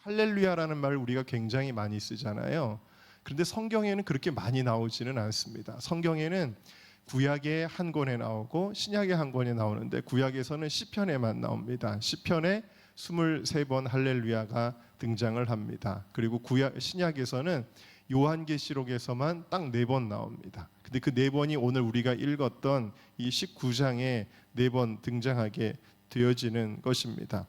할렐루야라는 말을 우리가 굉장히 많이 쓰잖아요. 그런데 성경에는 그렇게 많이 나오지는 않습니다. 성경에는 구약의 한 권에 나오고 신약의 한 권에 나오는데 구약에서는 시편에만 나옵니다. 시편에 23번 할렐루야가 등장을 합니다. 그리고 신약에서는 요한계시록에서만 딱 4번 나옵니다. 근데 그 4번이 오늘 우리가 읽었던 이 19장에 4번 등장하게 되어지는 것입니다.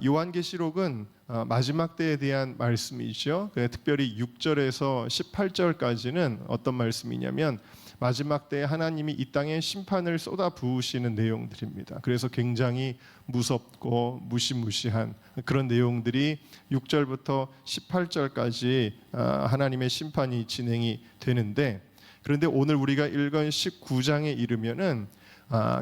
요한계시록은 마지막 때에 대한 말씀이죠. 특별히 6절에서 18절까지는 어떤 말씀이냐면 마지막 때에 하나님이 이 땅에 심판을 쏟아 부으시는 내용들입니다. 그래서 굉장히 무섭고 무시무시한 그런 내용들이 6절부터 18절까지 하나님의 심판이 진행이 되는데, 그런데 오늘 우리가 읽은 19장에 이르면은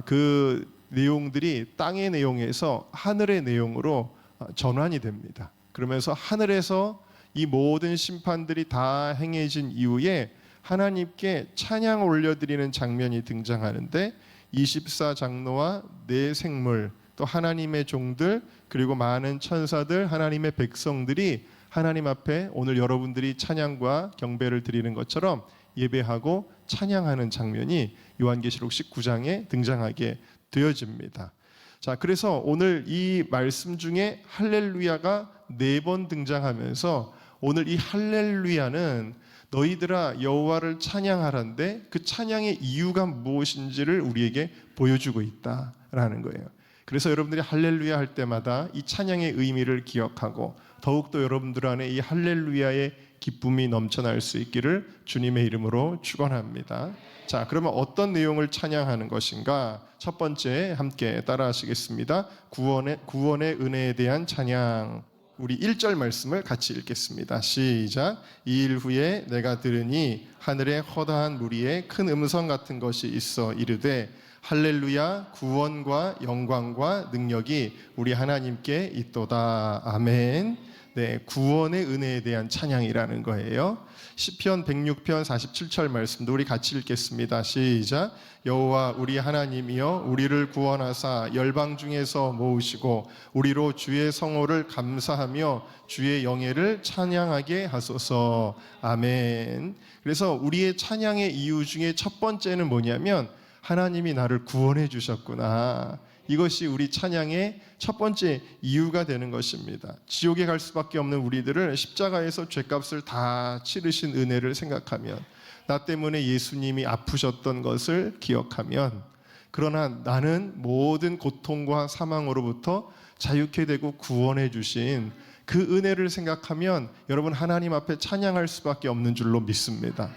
그 내용들이 땅의 내용에서 하늘의 내용으로 전환이 됩니다. 그러면서 하늘에서 이 모든 심판들이 다 행해진 이후에 하나님께 찬양 올려드리는 장면이 등장하는데 24장로와 네 생물 또 하나님의 종들 그리고 많은 천사들 하나님의 백성들이 하나님 앞에 오늘 여러분들이 찬양과 경배를 드리는 것처럼 예배하고 찬양하는 장면이 요한계시록 19장에 등장하게 되어집니다. 자, 그래서 오늘 이 말씀 중에 할렐루야가 4번 등장하면서 오늘 이 할렐루야는 너희들아 여호와를 찬양하란데 그 찬양의 이유가 무엇인지를 우리에게 보여주고 있다라는 거예요. 그래서 여러분들이 할렐루야 할 때마다 이 찬양의 의미를 기억하고 더욱더 여러분들 안에 이 할렐루야의 기쁨이 넘쳐날 수 있기를 주님의 이름으로 축원합니다. 자, 그러면 어떤 내용을 찬양하는 것인가? 첫 번째 함께 따라하시겠습니다. 구원의 은혜에 대한 찬양. 우리 1절 말씀을 같이 읽겠습니다. 시작. 2일 후에 내가 들으니 하늘에 허다한 무리에 큰 음성 같은 것이 있어 이르되 할렐루야 구원과 영광과 능력이 우리 하나님께 있도다. 아멘. 네, 구원의 은혜에 대한 찬양이라는 거예요. 시편 106편 47절 말씀도 우리 같이 읽겠습니다. 시작. 여호와 우리 하나님이여 우리를 구원하사 열방 중에서 모으시고 우리로 주의 성호를 감사하며 주의 영예를 찬양하게 하소서. 아멘. 그래서 우리의 찬양의 이유 중에 첫 번째는 뭐냐면 하나님이 나를 구원해 주셨구나. 이것이 우리 찬양의 첫 번째 이유가 되는 것입니다. 지옥에 갈 수밖에 없는 우리들을 십자가에서 죄값을 다 치르신 은혜를 생각하면, 나 때문에 예수님이 아프셨던 것을 기억하면, 그러나 나는 모든 고통과 사망으로부터 자유케 되고 구원해 주신 그 은혜를 생각하면 여러분 하나님 앞에 찬양할 수밖에 없는 줄로 믿습니다.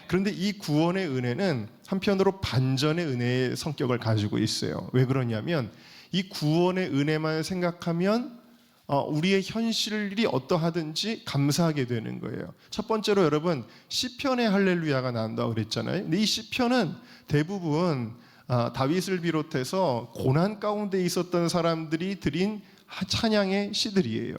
그런데 이 구원의 은혜는 한편으로 반전의 은혜의 성격을 가지고 있어요. 왜 그러냐면 이 구원의 은혜만 생각하면 우리의 현실이 어떠하든지 감사하게 되는 거예요. 첫 번째로 여러분 시편의 할렐루야가 나온다고 그랬잖아요. 근데 이 시편은 대부분 다윗을 비롯해서 고난 가운데 있었던 사람들이 드린 찬양의 시들이에요.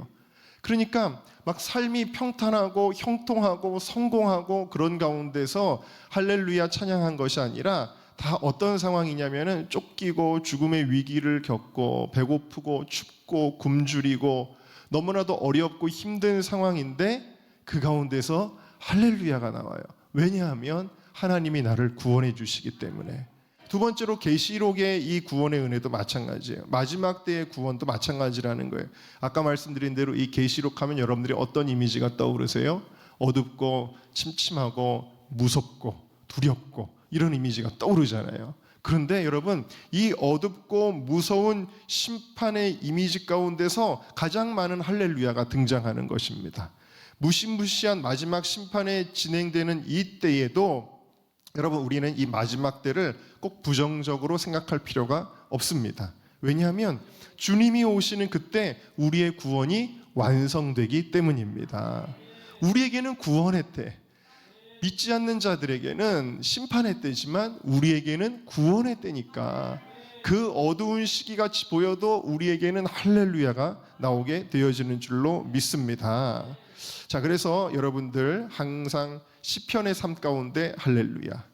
그러니까 막 삶이 평탄하고 형통하고 성공하고 그런 가운데서 할렐루야 찬양한 것이 아니라 다 어떤 상황이냐면은 쫓기고 죽음의 위기를 겪고 배고프고 춥고 굶주리고 너무나도 어렵고 힘든 상황인데 그 가운데서 할렐루야가 나와요. 왜냐하면 하나님이 나를 구원해 주시기 때문에. 두 번째로 계시록의 이 구원의 은혜도 마찬가지예요. 마지막 때의 구원도 마찬가지라는 거예요. 아까 말씀드린 대로 이 계시록 하면 여러분들이 어떤 이미지가 떠오르세요? 어둡고 침침하고 무섭고 두렵고 이런 이미지가 떠오르잖아요. 그런데 여러분 이 어둡고 무서운 심판의 이미지 가운데서 가장 많은 할렐루야가 등장하는 것입니다. 무시무시한 마지막 심판에 진행되는 이 때에도 여러분 우리는 이 마지막 때를 꼭 부정적으로 생각할 필요가 없습니다. 왜냐하면 주님이 오시는 그때 우리의 구원이 완성되기 때문입니다. 우리에게는 구원의 때, 믿지 않는 자들에게는 심판의 때지만 우리에게는 구원의 때니까 그 어두운 시기같이 보여도 우리에게는 할렐루야가 나오게 되어지는 줄로 믿습니다. 자, 그래서 여러분들 항상 시편의 삶 가운데 할렐루야,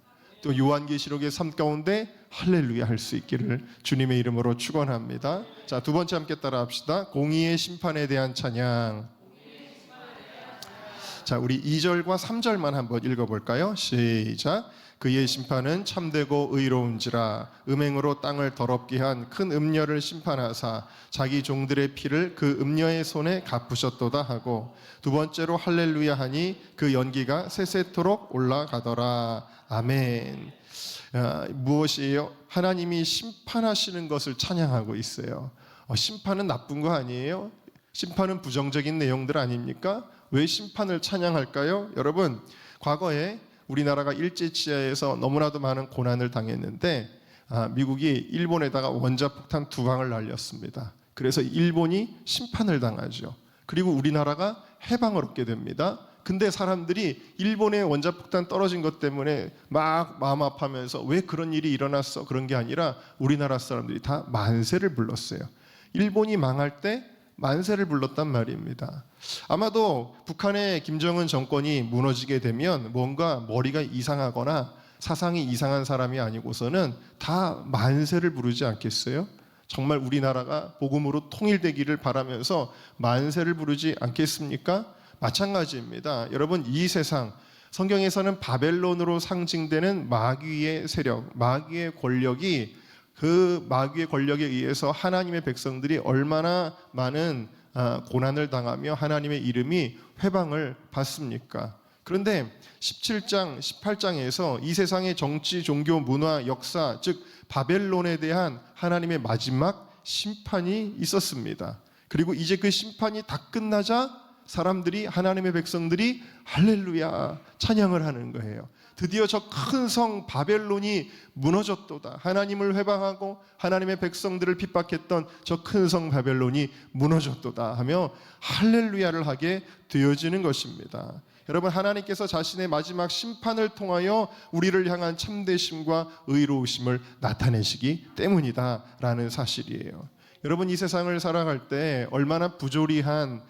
또 요한계시록의 삶 가운데 할렐루야 할 수 있기를 주님의 이름으로 축원합니다. 자, 두 번째 함께 따라합시다. 공의의 심판에 대한 찬양. 자, 우리 2절과 3절만 한번 읽어볼까요? 시작. 그의 심판은 참되고 의로운지라 음행으로 땅을 더럽게 한 큰 음녀를 심판하사 자기 종들의 피를 그 음녀의 손에 갚으셨도다 하고 두 번째로 할렐루야 하니 그 연기가 세세토록 올라가더라. 아멘. 무엇이에요? 하나님이 심판하시는 것을 찬양하고 있어요. 심판은 나쁜 거 아니에요? 심판은 부정적인 내용들 아닙니까? 왜 심판을 찬양할까요? 여러분, 과거에 우리나라가 일제치하에서 너무나도 많은 고난을 당했는데 미국이 일본에다가 원자폭탄 2방을 날렸습니다. 그래서 일본이 심판을 당하죠. 그리고 우리나라가 해방을 얻게 됩니다. 근데 사람들이 일본의 원자폭탄 떨어진 것 때문에 막 마음 아파하면서 왜 그런 일이 일어났어? 그런 게 아니라 우리나라 사람들이 다 만세를 불렀어요. 일본이 망할 때 만세를 불렀단 말입니다. 아마도 북한의 김정은 정권이 무너지게 되면 뭔가 머리가 이상하거나 사상이 이상한 사람이 아니고서는 다 만세를 부르지 않겠어요? 정말 우리나라가 복음으로 통일되기를 바라면서 만세를 부르지 않겠습니까? 마찬가지입니다. 여러분, 이 세상 성경에서는 바벨론으로 상징되는 마귀의 세력, 마귀의 권력이 그 마귀의 권력에 의해서 하나님의 백성들이 얼마나 많은 고난을 당하며 하나님의 이름이 회방을 받습니까? 그런데 17장, 18장에서 이 세상의 정치, 종교, 문화, 역사, 즉 바벨론에 대한 하나님의 마지막 심판이 있었습니다. 그리고 이제 그 심판이 다 끝나자 사람들이, 하나님의 백성들이 할렐루야 찬양을 하는 거예요. 드디어 저 큰 성 바벨론이 무너졌도다. 하나님을 회방하고 하나님의 백성들을 핍박했던 저 큰 성 바벨론이 무너졌도다 하며 할렐루야를 하게 되어지는 것입니다. 여러분, 하나님께서 자신의 마지막 심판을 통하여 우리를 향한 참되심과 의로우심을 나타내시기 때문이다라는 사실이에요. 여러분, 이 세상을 살아갈 때 얼마나 부조리한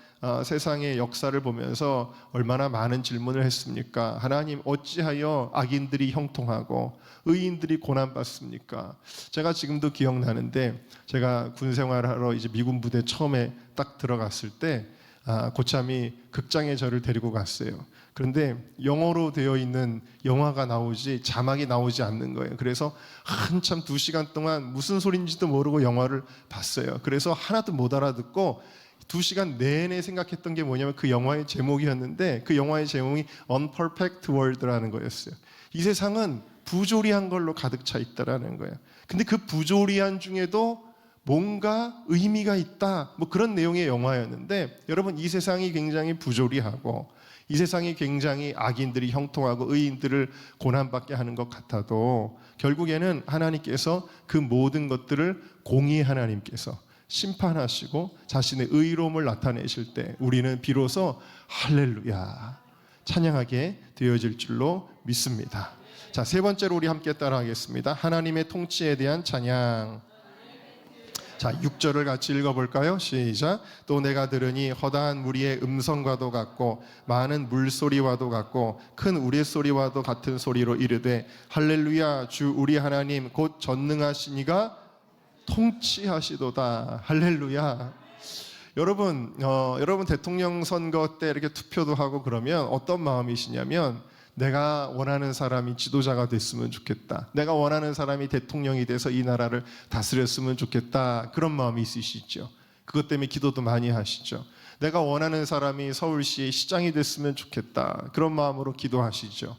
세상의 역사를 보면서 얼마나 많은 질문을 했습니까? 하나님, 어찌하여 악인들이 형통하고 의인들이 고난받습니까? 제가 지금도 기억나는데, 제가 군 생활하러 이제 미군 부대 처음에 딱 들어갔을 때 고참이 극장에 저를 데리고 갔어요. 그런데 영어로 되어 있는 영화가 나오지 자막이 나오지 않는 거예요. 그래서 한참 2시간 동안 무슨 소리인지도 모르고 영화를 봤어요. 그래서 하나도 못 알아듣고 2시간 내내 생각했던 게 뭐냐면 그 영화의 제목이었는데, 그 영화의 제목이 Unperfect World라는 거였어요. 이 세상은 부조리한 걸로 가득 차 있다라는 거예요. 근데 그 부조리한 중에도 뭔가 의미가 있다, 뭐 그런 내용의 영화였는데, 여러분, 이 세상이 굉장히 부조리하고 이 세상이 굉장히 악인들이 형통하고 의인들을 고난받게 하는 것 같아도 결국에는 하나님께서 그 모든 것들을 공의의 하나님께서 심판하시고 자신의 의로움을 나타내실 때 우리는 비로소 할렐루야 찬양하게 되어질 줄로 믿습니다. 자, 세 번째로 우리 함께 따라하겠습니다. 하나님의 통치에 대한 찬양. 자, 6절을 같이 읽어볼까요? 시작. 또 내가 들으니 허다한 무리의 음성과도 같고 많은 물소리와도 같고 큰 우레소리와도 같은 소리로 이르되 할렐루야, 주 우리 하나님 곧 전능하시니가 통치하시도다. 할렐루야. 여러분, 여러분 대통령 선거 때 이렇게 투표도 하고 그러면 어떤 마음이시냐면, 내가 원하는 사람이 지도자가 됐으면 좋겠다, 내가 원하는 사람이 대통령이 돼서 이 나라를 다스렸으면 좋겠다, 그런 마음이 있으시죠. 그것 때문에 기도도 많이 하시죠. 내가 원하는 사람이 서울시의 시장이 됐으면 좋겠다, 그런 마음으로 기도하시죠.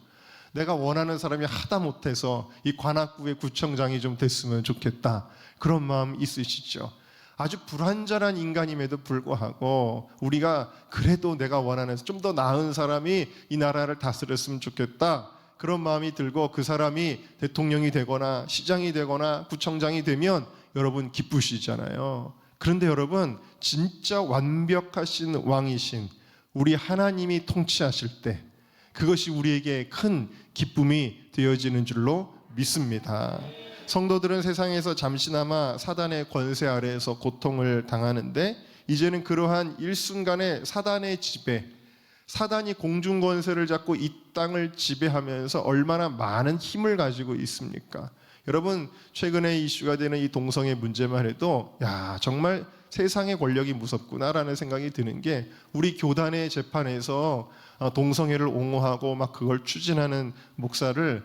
내가 원하는 사람이 하다 못해서 이 관악구의 구청장이 좀 됐으면 좋겠다, 그런 마음 있으시죠. 아주 불완전한 인간임에도 불구하고 우리가 그래도 내가 원하는 좀 더 나은 사람이 이 나라를 다스렸으면 좋겠다, 그런 마음이 들고 그 사람이 대통령이 되거나 시장이 되거나 구청장이 되면 여러분 기쁘시잖아요. 그런데 여러분, 진짜 완벽하신 왕이신 우리 하나님이 통치하실 때 그것이 우리에게 큰 기쁨이 되어지는 줄로 믿습니다. 성도들은 세상에서 잠시나마 사단의 권세 아래에서 고통을 당하는데, 이제는 그러한 일순간의 사단의 지배, 사단이 공중 권세를 잡고 이 땅을 지배하면서 얼마나 많은 힘을 가지고 있습니까? 여러분, 최근에 이슈가 되는 이 동성애 문제만 해도 정말 세상의 권력이 무섭구나라는 생각이 드는 게, 우리 교단의 재판에서 동성애를 옹호하고 막 그걸 추진하는 목사를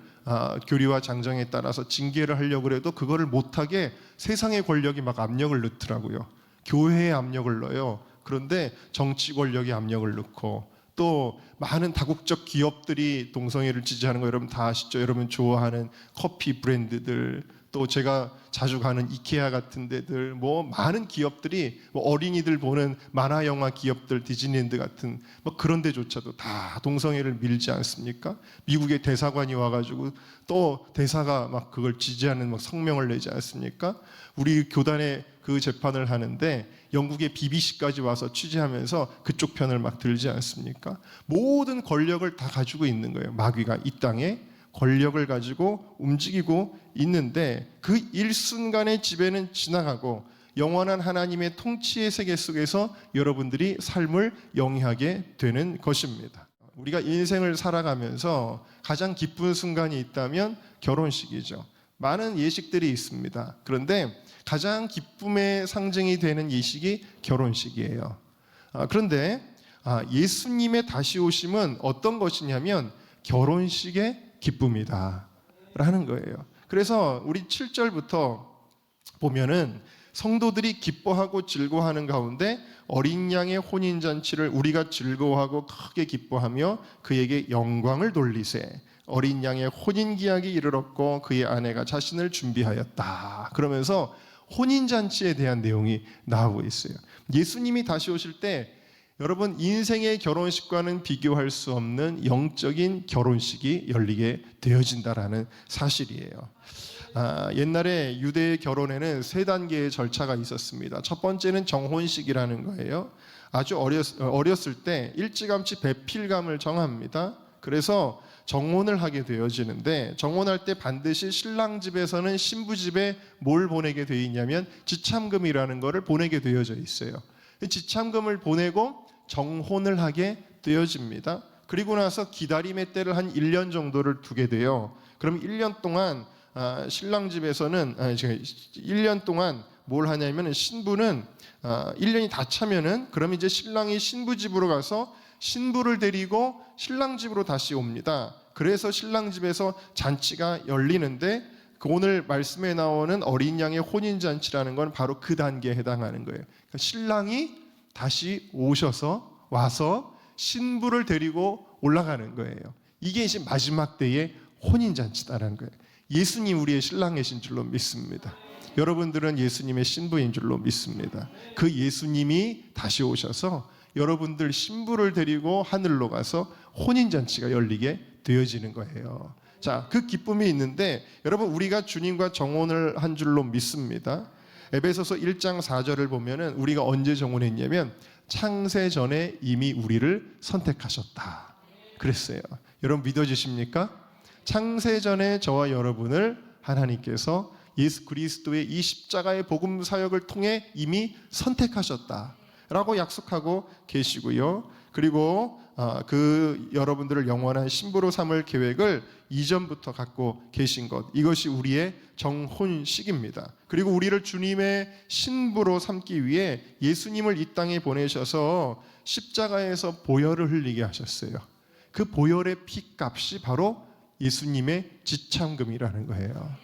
교리와 장정에 따라서 징계를 하려고 해도 그거를 못하게 세상의 권력이 막 압력을 넣더라고요. 교회의 압력을 넣어요. 그런데 정치 권력이 압력을 넣고, 또 많은 다국적 기업들이 동성애를 지지하는 거 여러분 다 아시죠? 여러분 좋아하는 커피 브랜드들, 또 제가 자주 가는 이케아 같은 데들, 뭐 많은 기업들이, 뭐 어린이들 보는 만화 영화 기업들, 디즈니랜드 같은 뭐 그런 데조차도 다 동성애를 밀지 않습니까? 미국의 대사관이 와가지고 또 대사가 막 그걸 지지하는 막 성명을 내지 않습니까? 우리 교단에 그 재판을 하는데 영국의 BBC까지 와서 취재하면서 그쪽 편을 막 들지 않습니까? 모든 권력을 다 가지고 있는 거예요. 마귀가 이 땅에 권력을 가지고 움직이고 있는데, 그 일순간의 지배는 지나가고 영원한 하나님의 통치의 세계 속에서 여러분들이 삶을 영위하게 되는 것입니다. 우리가 인생을 살아가면서 가장 기쁜 순간이 있다면 결혼식이죠. 많은 예식들이 있습니다. 그런데 가장 기쁨의 상징이 되는 예식이 결혼식이에요. 그런데 예수님의 다시 오심은 어떤 것이냐면 결혼식의 기쁨이다 라는 거예요. 그래서 우리 7절부터 보면은 성도들이 기뻐하고 즐거워하는 가운데 어린 양의 혼인잔치를 우리가 즐거워하고 크게 기뻐하며 그에게 영광을 돌리세. 어린 양의 혼인기약이 이르렀고 그의 아내가 자신을 준비하였다. 그러면서 혼인잔치에 대한 내용이 나오고 있어요. 예수님이 다시 오실 때 여러분 인생의 결혼식과는 비교할 수 없는 영적인 결혼식이 열리게 되어진다라는 사실이에요. 옛날에 유대의 결혼에는 3단계의 절차가 있었습니다. 첫 번째는 정혼식이라는 거예요. 아주 어렸을 때 일찌감치 배필감을 정합니다. 그래서 정혼을 하게 되어지는데, 정혼할 때 반드시 신랑 집에서는 신부 집에 뭘 보내게 되어 있냐면 지참금이라는 것을 보내게 되어져 있어요. 지참금을 보내고 정혼을 하게 되어집니다. 그리고 나서 기다림의 때를 한 1년 정도를 두게 돼요. 그럼 1년 동안 신랑 집에서는 1년 동안 뭘 하냐면, 신부는 1년이 다 차면은 그럼 이제 신랑이 신부 집으로 가서 신부를 데리고 신랑 집으로 다시 옵니다. 그래서 신랑 집에서 잔치가 열리는데, 오늘 말씀에 나오는 어린 양의 혼인잔치라는 건 바로 그 단계에 해당하는 거예요. 그러니까 신랑이 다시 와서 신부를 데리고 올라가는 거예요. 이게 이제 마지막 때의 혼인잔치다라는 거예요. 예수님 우리의 신랑이신 줄로 믿습니다. 여러분들은 예수님의 신부인 줄로 믿습니다. 그 예수님이 다시 오셔서 여러분들 신부를 데리고 하늘로 가서 혼인잔치가 열리게 되어지는 거예요. 자, 그 기쁨이 있는데 여러분 우리가 주님과 정혼을 한 줄로 믿습니다. 에베소서 1장 4절을 보면은 우리가 언제 정혼했냐면 창세 전에 이미 우리를 선택하셨다 그랬어요. 여러분 믿어지십니까? 창세 전에 저와 여러분을 하나님께서 예수 그리스도의 이 십자가의 복음 사역을 통해 이미 선택하셨다라고 약속하고 계시고요. 그리고 그 여러분들을 영원한 신부로 삼을 계획을 이전부터 갖고 계신 것, 이것이 우리의 정혼식입니다. 그리고 우리를 주님의 신부로 삼기 위해 예수님을 이 땅에 보내셔서 십자가에서 보혈을 흘리게 하셨어요. 그 보혈의 피값이 바로 예수님의 지참금이라는 거예요.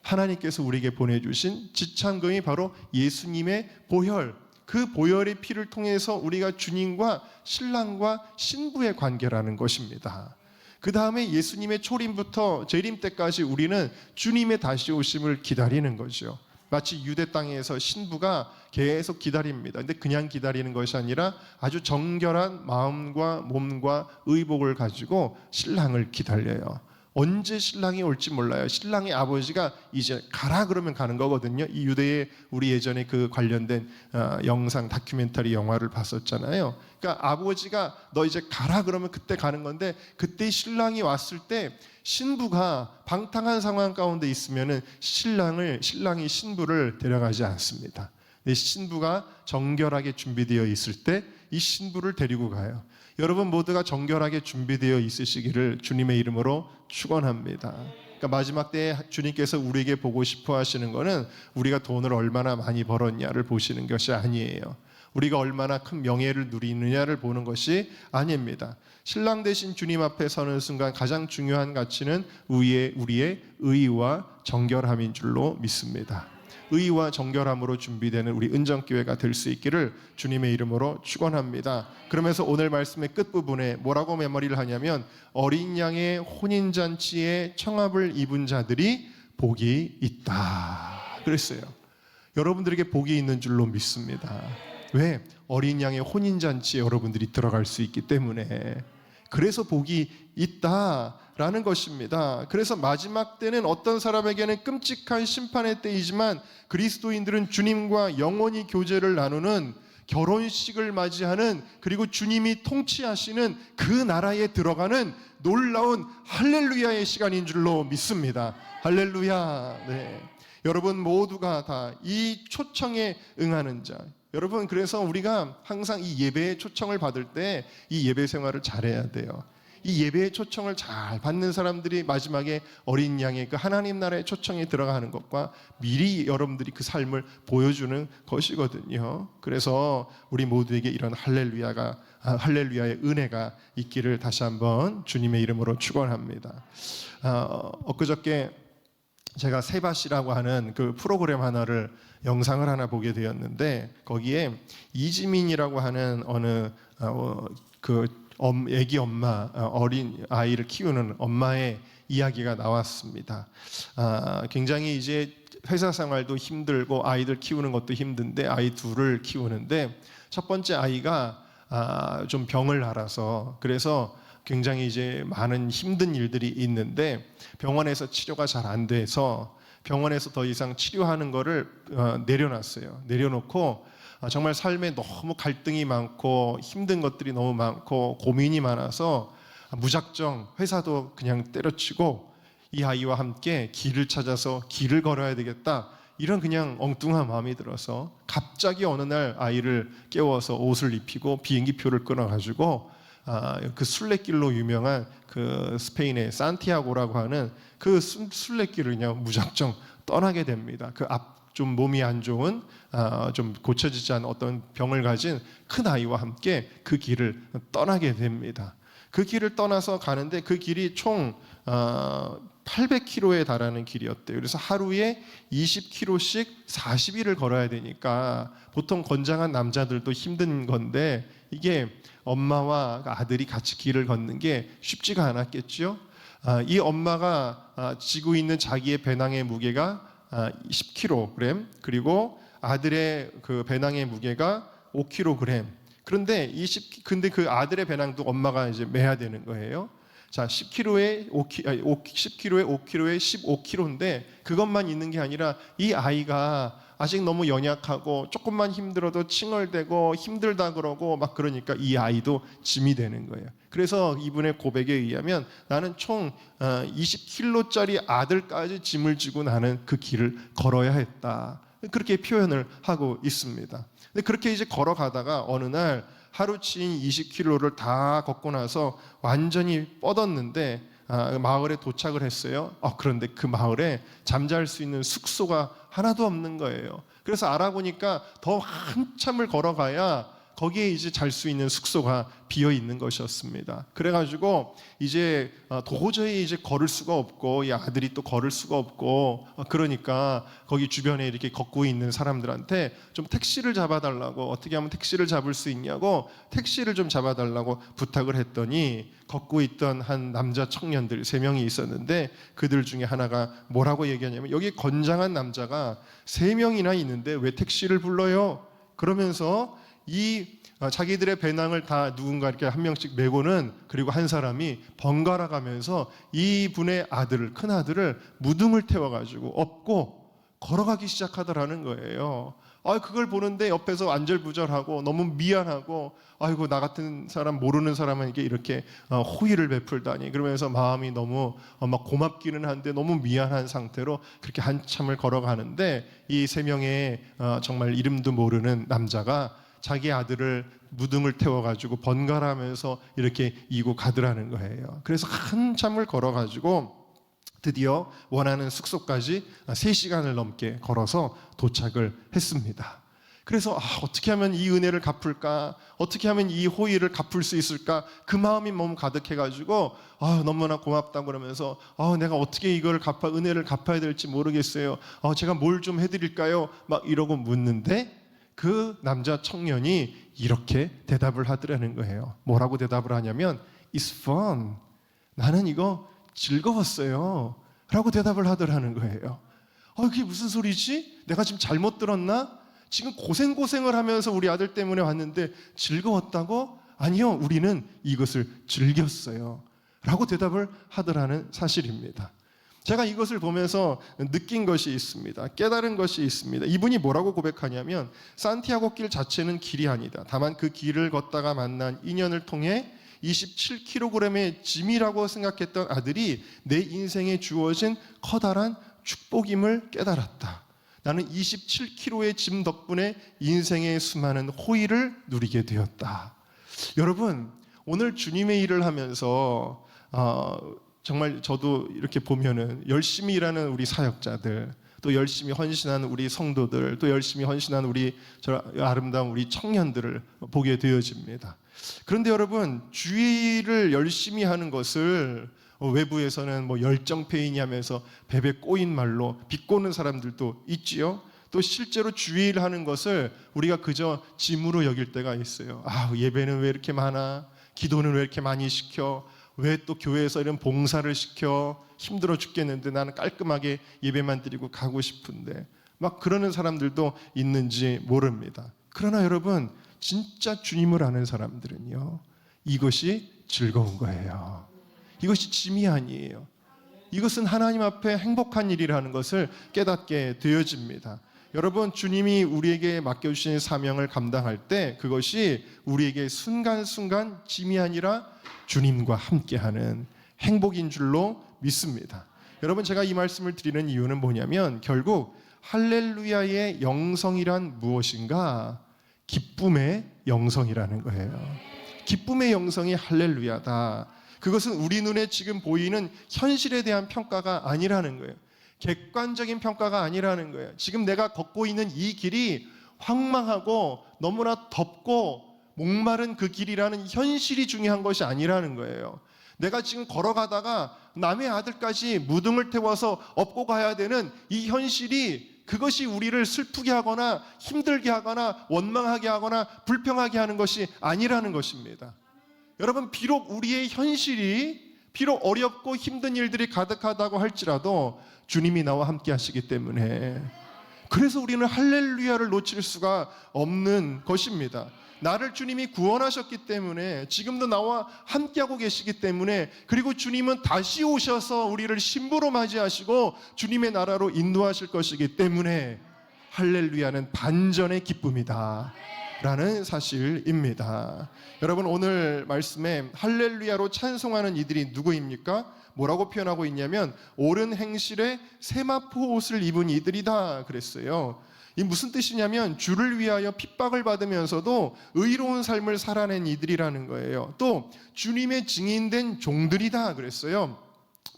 하나님께서 우리에게 보내주신 지참금이 바로 예수님의 보혈, 그 보혈의 피를 통해서 우리가 주님과 신랑과 신부의 관계라는 것입니다. 그 다음에 예수님의 초림부터 재림 때까지 우리는 주님의 다시 오심을 기다리는 거죠. 마치 유대 땅에서 신부가 계속 기다립니다. 근데 그냥 기다리는 것이 아니라 아주 정결한 마음과 몸과 의복을 가지고 신랑을 기다려요. 언제 신랑이 올지 몰라요. 신랑의 아버지가 이제 가라 그러면 가는 거거든요. 이 유대의 우리 예전에 그 관련된 영상 다큐멘터리 영화를 봤었잖아요. 그러니까 아버지가 너 이제 가라 그러면 그때 가는 건데, 그때 신랑이 왔을 때 신부가 방탕한 상황 가운데 있으면은 신랑이 신부를 데려가지 않습니다. 근데 신부가 정결하게 준비되어 있을 때 이 신부를 데리고 가요. 여러분 모두가 정결하게 준비되어 있으시기를 주님의 이름으로 축원합니다. 그러니까 마지막 때에 주님께서 우리에게 보고 싶어 하시는 것은 우리가 돈을 얼마나 많이 벌었냐를 보시는 것이 아니에요. 우리가 얼마나 큰 명예를 누리느냐를 보는 것이 아닙니다. 신랑 되신 주님 앞에 서는 순간 가장 중요한 가치는 우리의 의와 정결함인 줄로 믿습니다. 의와 정결함으로 준비되는 우리 은정교회가 될 수 있기를 주님의 이름으로 축원합니다. 그러면서 오늘 말씀의 끝부분에 뭐라고 메모리를 하냐면 어린 양의 혼인잔치에 청합을 입은 자들이 복이 있다 그랬어요. 여러분들에게 복이 있는 줄로 믿습니다. 왜? 어린 양의 혼인잔치에 여러분들이 들어갈 수 있기 때문에. 그래서 복이 있다라는 것입니다. 그래서 마지막 때는 어떤 사람에게는 끔찍한 심판의 때이지만 그리스도인들은 주님과 영원히 교제를 나누는 결혼식을 맞이하는, 그리고 주님이 통치하시는 그 나라에 들어가는 놀라운 할렐루야의 시간인 줄로 믿습니다. 할렐루야. 네. 여러분 모두가 다 이 초청에 응하는 자. 여러분, 그래서 우리가 항상 이 예배의 초청을 받을 때 이 예배 생활을 잘해야 돼요. 이 예배의 초청을 잘 받는 사람들이 마지막에 어린 양의 그 하나님 나라의 초청에 들어가는 것과 미리 여러분들이 그 삶을 보여주는 것이거든요. 그래서 우리 모두에게 이런 할렐루야의 은혜가 있기를 다시 한번 주님의 이름으로 축원합니다. 엊그저께 제가 세바시라고 하는 그 프로그램 하나를 영상을 하나 보게 되었는데 거기에 이지민이라고 하는 어느 애기 엄마, 어린 아이를 키우는 엄마의 이야기가 나왔습니다. 굉장히 이제 회사 생활도 힘들고 아이들 키우는 것도 힘든데 아이 둘을 키우는데 첫 번째 아이가 좀 병을 앓아서, 그래서 굉장히 이제 많은 힘든 일들이 있는데 병원에서 치료가 잘 안 돼서 병원에서 더 이상 치료하는 거를 내려놨어요. 내려놓고 정말 삶에 너무 갈등이 많고 힘든 것들이 너무 많고 고민이 많아서 무작정 회사도 그냥 때려치고 이 아이와 함께 길을 찾아서 길을 걸어야 되겠다, 이런 그냥 엉뚱한 마음이 들어서 갑자기 어느 날 아이를 깨워서 옷을 입히고 비행기표를 끊어가지고 그 순례길로 유명한 그 스페인의 산티아고라고 하는 그 순례길을 그냥 무작정 떠나게 됩니다. 그 좀 몸이 안 좋은 좀 고쳐지지 않은 어떤 병을 가진 큰 아이와 함께 그 길을 떠나게 됩니다. 그 길을 떠나서 가는데 그 길이 총 800km에 달하는 길이었대요. 그래서 하루에 20km씩 40일을 걸어야 되니까 보통 건장한 남자들도 힘든 건데 이게 엄마와 아들이 같이 길을 걷는 게 쉽지가 않았겠죠. 이 엄마가 지고 있는 자기의 배낭의 무게가 10kg, 그리고 아들의 그 배낭의 무게가 5kg. 그런데 근데 그 아들의 배낭도 엄마가 이제 매야 되는 거예요. 자, 10kg에 5kg에 15kg인데 그것만 있는 게 아니라 이 아이가 아직 너무 연약하고 조금만 힘들어도 칭얼대고 힘들다 그러고 막 그러니까 이 아이도 짐이 되는 거예요. 그래서 이분의 고백에 의하면 나는 총 20kg짜리 아들까지 짐을 지고 나는 그 길을 걸어야 했다, 그렇게 표현을 하고 있습니다. 근데 그렇게 이제 걸어가다가 어느 날 하루치인 20km를 다 걷고 나서 완전히 뻗었는데 마을에 도착을 했어요. 그런데 그 마을에 잠잘 수 있는 숙소가 하나도 없는 거예요. 그래서 알아보니까 더 한참을 걸어가야 거기에 이제 잘 수 있는 숙소가 비어 있는 것이었습니다. 그래가지고 이제 도저히 이제 걸을 수가 없고 이 아들이 또 걸을 수가 없고 그러니까 거기 주변에 이렇게 걷고 있는 사람들한테 좀 택시를 잡아달라고, 어떻게 하면 택시를 잡을 수 있냐고 택시를 좀 잡아달라고 부탁을 했더니 걷고 있던 한 남자 청년들 3명이 있었는데 그들 중에 하나가 뭐라고 얘기하냐면 여기 건장한 남자가 3명이나 있는데 왜 택시를 불러요? 그러면서 자기들의 배낭을 다 누군가 이렇게 한 명씩 메고는, 그리고 한 사람이 번갈아 가면서 이분의 아들을, 큰 아들을 무등을 태워가지고 업고 걸어가기 시작하더라는 거예요. 그걸 보는데 옆에서 안절부절하고 너무 미안하고, 아이고 나 같은 사람, 모르는 사람에게 이렇게 호의를 베풀다니, 그러면서 마음이 너무 막 고맙기는 한데 너무 미안한 상태로 그렇게 한참을 걸어가는데 이 3명의 정말 이름도 모르는 남자가 자기 아들을 무등을 태워가지고 번갈아가면서 이렇게 이고 가더라는 거예요. 그래서 한참을 걸어가지고 드디어 원하는 숙소까지 3시간을 넘게 걸어서 도착을 했습니다. 그래서 어떻게 하면 이 은혜를 갚을까? 어떻게 하면 이 호의를 갚을 수 있을까? 그 마음이 너무 가득해가지고 너무나 고맙다 그러면서 내가 어떻게 이걸 은혜를 갚아야 될지 모르겠어요. 제가 뭘 좀 해드릴까요? 막 이러고 묻는데 그 남자 청년이 이렇게 대답을 하더라는 거예요. 뭐라고 대답을 하냐면 It's fun. 나는 이거 즐거웠어요. 라고 대답을 하더라는 거예요. 그게 무슨 소리지? 내가 지금 잘못 들었나? 지금 고생을 하면서 우리 아들 때문에 왔는데 즐거웠다고? 아니요, 우리는 이것을 즐겼어요. 라고 대답을 하더라는 사실입니다. 제가 이것을 보면서 느낀 것이 있습니다. 깨달은 것이 있습니다. 이분이 뭐라고 고백하냐면 산티아고 길 자체는 길이 아니다. 다만 그 길을 걷다가 만난 인연을 통해 27kg의 짐이라고 생각했던 아들이 내 인생에 주어진 커다란 축복임을 깨달았다. 나는 27kg의 짐 덕분에 인생의 수많은 호의를 누리게 되었다. 여러분, 오늘 주님의 일을 하면서 정말 저도 이렇게 보면은 열심히 일하는 우리 사역자들, 또 열심히 헌신하는 우리 성도들, 또 열심히 헌신하는 저 아름다운 우리 청년들을 보게 되어집니다. 그런데 여러분, 주일을 열심히 하는 것을 외부에서는 열정페인이 하면서 베베 꼬인 말로 비꼬는 사람들도 있지요. 또 실제로 주일 하는 것을 우리가 그저 짐으로 여길 때가 있어요. 예배는 왜 이렇게 많아? 기도는 왜 이렇게 많이 시켜? 왜 또 교회에서 이런 봉사를 시켜? 힘들어 죽겠는데 나는 깔끔하게 예배만 드리고 가고 싶은데 막 그러는 사람들도 있는지 모릅니다. 그러나 여러분, 진짜 주님을 아는 사람들은요, 이것이 즐거운 거예요. 이것이 짐이 아니에요. 이것은 하나님 앞에 행복한 일이라는 것을 깨닫게 되어집니다. 여러분, 주님이 우리에게 맡겨주신 사명을 감당할 때 그것이 우리에게 순간순간 짐이 아니라 주님과 함께하는 행복인 줄로 믿습니다. 여러분, 제가 이 말씀을 드리는 이유는 뭐냐면 결국 할렐루야의 영성이란 무엇인가? 기쁨의 영성이라는 거예요. 기쁨의 영성이 할렐루야다. 그것은 우리 눈에 지금 보이는 현실에 대한 평가가 아니라는 거예요. 객관적인 평가가 아니라는 거예요. 지금 내가 걷고 있는 이 길이 황망하고 너무나 덥고 목마른 그 길이라는 현실이 중요한 것이 아니라는 거예요. 내가 지금 걸어가다가 남의 아들까지 무등을 태워서 업고 가야 되는 이 현실이, 그것이 우리를 슬프게 하거나 힘들게 하거나 원망하게 하거나 불평하게 하는 것이 아니라는 것입니다. 여러분, 비록 우리의 현실이 비록 어렵고 힘든 일들이 가득하다고 할지라도 주님이 나와 함께 하시기 때문에, 그래서 우리는 할렐루야를 놓칠 수가 없는 것입니다. 나를 주님이 구원하셨기 때문에, 지금도 나와 함께하고 계시기 때문에, 그리고 주님은 다시 오셔서 우리를 신부로 맞이하시고 주님의 나라로 인도하실 것이기 때문에 할렐루야는 반전의 기쁨이다 라는 사실입니다. 여러분, 오늘 말씀에 할렐루야로 찬송하는 이들이 누구입니까? 뭐라고 표현하고 있냐면 옳은 행실에 세마포 옷을 입은 이들이다 그랬어요. 이 무슨 뜻이냐면 주를 위하여 핍박을 받으면서도 의로운 삶을 살아낸 이들이라는 거예요. 또 주님의 증인된 종들이다 그랬어요.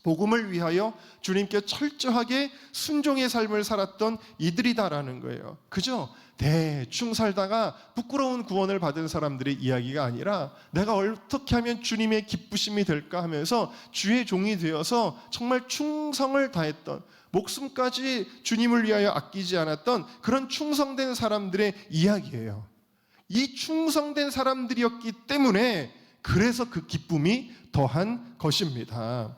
복음을 위하여 주님께 철저하게 순종의 삶을 살았던 이들이다라는 거예요. 그죠? 대충 살다가 부끄러운 구원을 받은 사람들의 이야기가 아니라 내가 어떻게 하면 주님의 기쁘심이 될까 하면서 주의 종이 되어서 정말 충성을 다했던, 목숨까지 주님을 위하여 아끼지 않았던 그런 충성된 사람들의 이야기예요. 이 충성된 사람들이었기 때문에 그래서 그 기쁨이 더한 것입니다.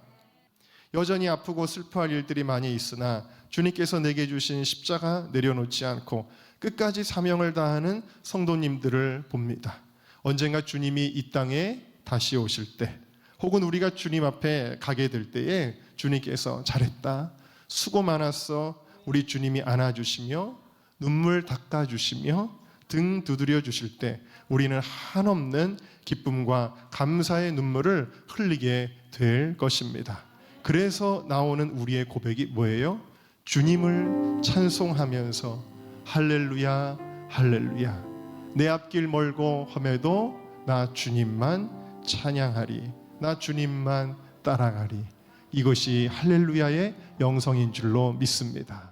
여전히 아프고 슬퍼할 일들이 많이 있으나 주님께서 내게 주신 십자가 내려놓지 않고 끝까지 사명을 다하는 성도님들을 봅니다. 언젠가 주님이 이 땅에 다시 오실 때, 혹은 우리가 주님 앞에 가게 될 때에 주님께서 잘했다, 수고 많았어, 우리 주님이 안아주시며 눈물 닦아주시며 등 두드려 주실 때 우리는 한없는 기쁨과 감사의 눈물을 흘리게 될 것입니다. 그래서 나오는 우리의 고백이 뭐예요? 주님을 찬송하면서 할렐루야 할렐루야, 내 앞길 멀고 험해도 나 주님만 찬양하리, 나 주님만 따라가리, 이것이 할렐루야의 영성인 줄로 믿습니다.